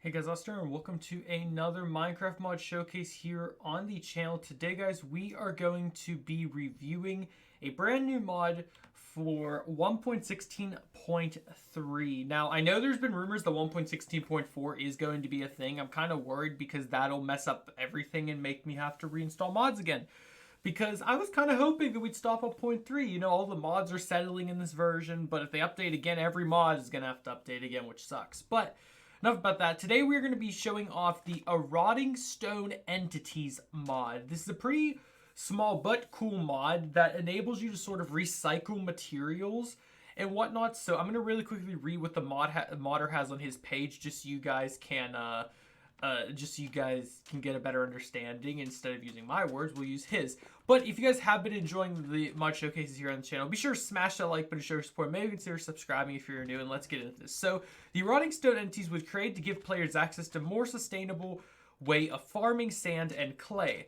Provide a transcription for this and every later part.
Hey guys, Lester, and welcome to another Minecraft mod showcase here on the channel. Today, guys, we are going to be reviewing a brand new mod for 1.16.3. Now, I know there's been rumors that 1.16.4 is going to be a thing. I'm kind of worried because that'll mess up everything and make me have to reinstall mods again. Because I was kind of hoping that we'd stop at 0.3. You know, all the mods are settling in this version, but if they update again, every mod is going to have to update again, which sucks. But enough about that. Today we're going to be showing off the Eroding Stone Entities mod. This is a pretty small but cool mod that enables you to sort of recycle materials and whatnot. So I'm going to really quickly read what the modder has on his page, just so you guys can get a better understanding. Instead of using my words, we'll use his. But if you guys have been enjoying the mod showcases here on the channel, be sure to smash that like button to show your support. Maybe consider subscribing if you're new, and let's get into this. So, the Eroding Stone Entities was created to give players access to a more sustainable way of farming sand and clay.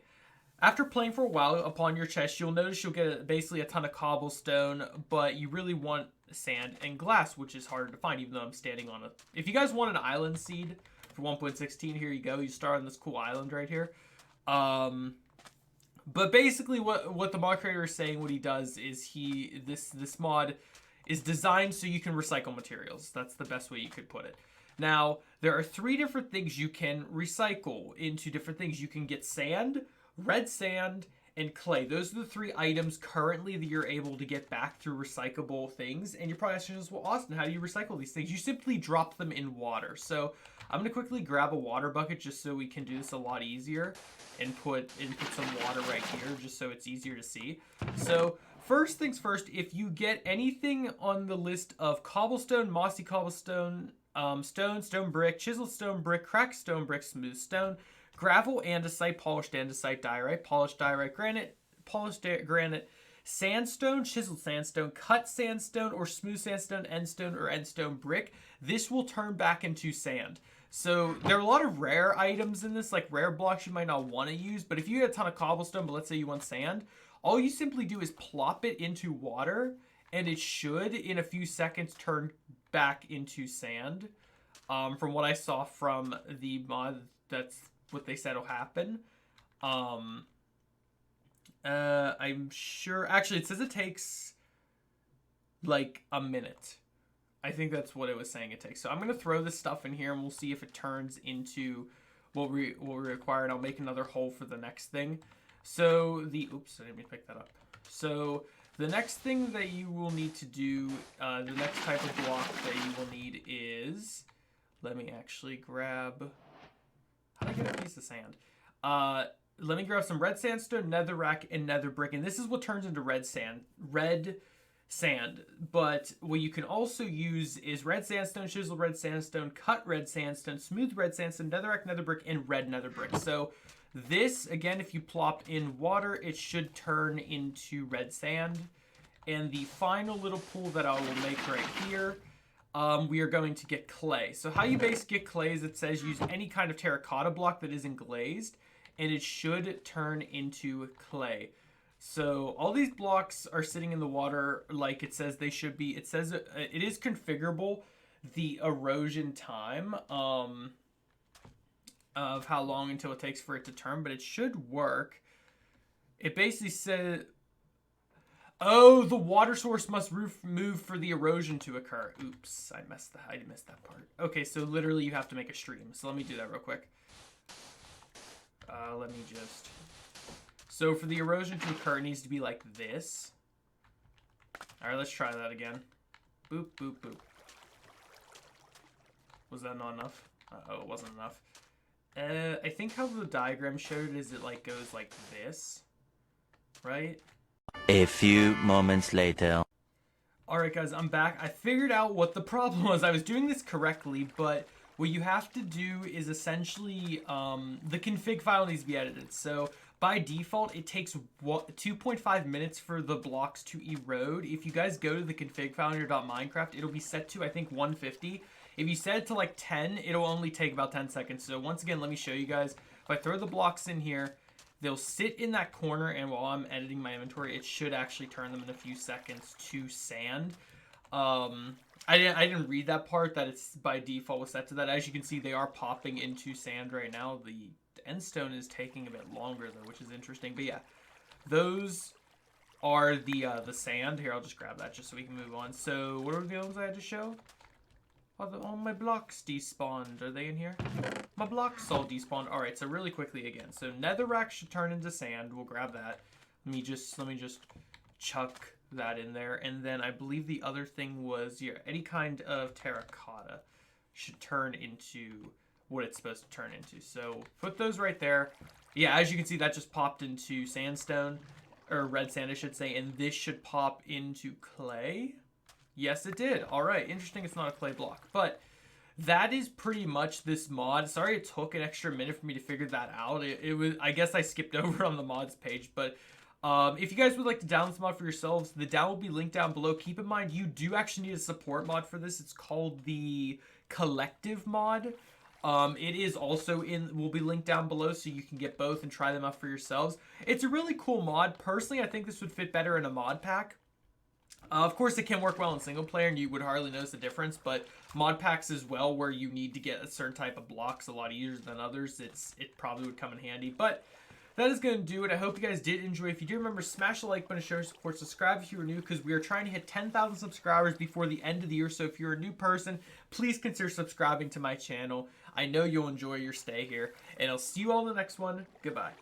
After playing for a while, upon your chest, you'll notice you'll get basically a ton of cobblestone, but you really want sand and glass, which is harder to find, even though I'm standing on a... If you guys want an island seed for 1.16, here you go. You start on this cool island right here. But basically what the mod creator is saying, what he does is this mod is designed so you can recycle materials. That's the best way you could put it. Now, there are 3 different things you can recycle into different things. You can get sand, red sand, and clay. Those are the 3 items currently that you're able to get back through recyclable things. And you're probably asking us, well, Austin, how do you recycle these things? You simply drop them in water. So I'm going to quickly grab a water bucket just so we can do this a lot easier and put some water right here just so it's easier to see. So first things first, if you get anything on the list of cobblestone, mossy cobblestone, stone brick, chiseled stone brick, cracked stone brick, smooth stone, gravel, andesite, polished andesite, diorite, polished diorite, granite, polished granite, sandstone, chiseled sandstone, cut sandstone, or smooth sandstone, endstone, or endstone brick, this will turn back into sand. So there are a lot of rare items in this, like rare blocks you might not want to use, but if you had a ton of cobblestone, but let's say you want sand, all you simply do is plop it into water, and it should, in a few seconds, turn back into sand. From what I saw from the mod, that's what they said will happen. I'm sure, actually it says it takes like a minute. I think that's what it was saying it takes. So I'm going to throw this stuff in here and we'll see if it turns into what we require, and I'll make another hole for the next thing. So oops, I didn't mean to pick that up. So the next thing that you will need to do, the next type of block that you will need is, let me actually grab, how do I get a piece of sand? Let me grab some red sandstone, netherrack, and nether brick, and this is what turns into red sand. But what you can also use is red sandstone, chiseled red sandstone, cut red sandstone, smooth red sandstone, netherrack, nether brick, and red nether brick. So this, again, if you plop in water, it should turn into red sand. And the final little pool that I will make right here, we are going to get clay. So how you basically get clay is it says use any kind of terracotta block that isn't glazed, and it should turn into clay. So all these blocks are sitting in the water like it says they should be. It says it is configurable, the erosion time of how long until it takes for it to turn, but it should work. It basically said, oh, the water source must move for the erosion to occur. Oops, I missed that part. Okay, so literally you have to make a stream. So let me do that real quick. Let me just... So for the erosion to occur, it needs to be like this. All right, let's try that again. Boop, boop, boop. Was that not enough? Oh, it wasn't enough. I think how the diagram showed is it like goes like this, right? A few moments later. All right, guys, I'm back. I figured out what the problem was. I was doing this correctly, but what you have to do is essentially the config file needs to be edited. So by default, it takes 2.5 minutes for the blocks to erode. If you guys go to the config file in your .minecraft, it'll be set to, I think, 150. If you set it to like 10, it'll only take about 10 seconds. So once again, let me show you guys. If I throw the blocks in here, they'll sit in that corner, and while I'm editing my inventory, it should actually turn them in a few seconds to sand. I didn't read that part, that it's by default was set to that. As you can see, they are popping into sand right now. The end stone is taking a bit longer though, which is interesting. But yeah, those are the sand. Here, I'll just grab that just so we can move on. So what are the ones I had to show? Oh, my blocks despawned. Are they in here? My blocks all despawned. All right, so really quickly again. So netherrack should turn into sand. We'll grab that. Let me just chuck that in there. And then I believe the other thing was, yeah, any kind of terracotta should turn into what it's supposed to turn into. So put those right there. Yeah, as you can see, that just popped into sandstone, or red sand, I should say. And this should pop into clay. Yes, it did. All right, interesting. It's not a clay block, but that is pretty much this mod. Sorry it took an extra minute for me to figure that out. It was, I guess I skipped over on the mods page, but if you guys would like to download this mod for yourselves, the down will be linked down below. Keep in mind, you do actually need a support mod for this. It's called the Collective mod. It is also will be linked down below, so you can get both and try them out for yourselves. It's a really cool mod. Personally, I think this would fit better in a mod pack. Of course, it can work well in single player, and you would hardly notice the difference, but mod packs as well, where you need to get a certain type of blocks a lot easier than others, it probably would come in handy. But that is going to do it. I hope you guys did enjoy. If you do, remember, smash the like button, show your support, subscribe if you are new, because we are trying to hit 10,000 subscribers before the end of the year. So if you're a new person, please consider subscribing to my channel. I know you'll enjoy your stay here, and I'll see you all in the next one. Goodbye.